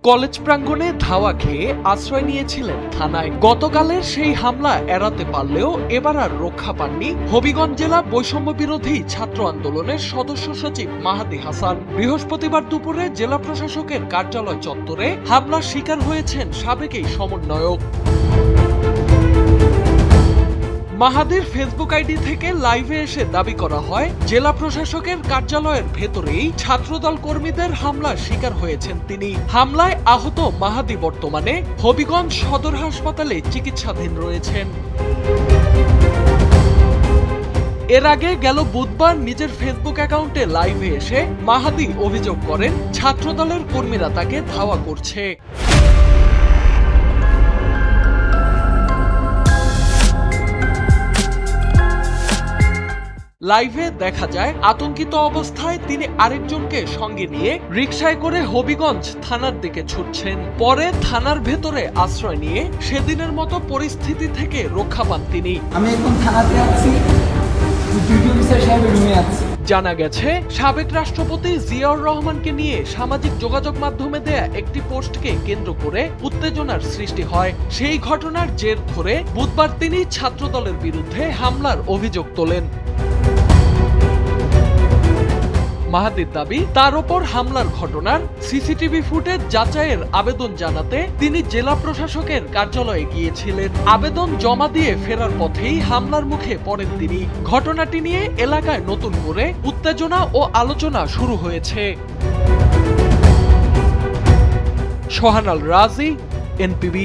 College প্রাঙ্গণে ধাওয়া খেয়ে আশ্রয় নিয়েছিলেন থানায়। গতকালের সেই হামলা এড়াতে পারলেও এবার আর রক্ষা পাননি হবিগঞ্জ জেলা বৈষম্য বিরোধী ছাত্র আন্দোলনের সদস্য সচিব মাহাদি হাসান। বৃহস্পতিবার দুপুরে জেলা প্রশাসকের কার্যালয় চত্বরে হামলার শিকার হয়েছেন সাবেক এই সমন্বয়ক। মাহাদির ফেসবুক আইডি থেকে লাইভে এসে দাবি করা হয়, জেলা প্রশাসকের কার্যালয়ের ভেতরেই ছাত্রদল কর্মীদের হামলার শিকার হয়েছেন তিনি। হামলায় আহত মাহাদি বর্তমানে হবিগঞ্জ সদর হাসপাতালে চিকিৎসাধীন রয়েছেন। এর আগে গেল বুধবার নিজের ফেসবুক অ্যাকাউন্টে লাইভে এসে মাহাদি অভিযোগ করেন ছাত্রদলের কর্মীরা তাকে ধাওয়া করছে। লাইভে দেখা যায় আতঙ্কিত অবস্থায় তিনি আরেকজনকে সঙ্গে নিয়ে রিকশায় করে হবিগঞ্জ থানার দিকে ছুটছেন। পরে থানার ভেতরে আশ্রয় নিয়ে সেদিনের মতো পরিস্থিতি থেকে রক্ষা পান তিনি। আমি এখন থানাতে আছি, জানা গেছে সাবেক রাষ্ট্রপতি জিয়াউর রহমানকে নিয়ে সামাজিক যোগাযোগ মাধ্যমে দেয়া একটি পোস্টকে কেন্দ্র করে উত্তেজনার সৃষ্টি হয়। সেই ঘটনার জের ধরে বুধবার তিনি ছাত্রদলের বিরুদ্ধে হামলার অভিযোগ তোলেন। মাহাদির দাবি, তার ওপর হামলার ঘটনার সিসিটিভি ফুটেজ যাচাইয়ের আবেদন জানাতে তিনি জেলা প্রশাসকের কার্যালয়ে গিয়েছিলেন। আবেদন জমা দিয়ে ফেরার পথেই হামলার মুখে পড়েন তিনি। ঘটনাটি নিয়ে এলাকায় নতুন করে উত্তেজনা ও আলোচনা শুরু হয়েছে। সোহান আল রাজি, এনপিবি।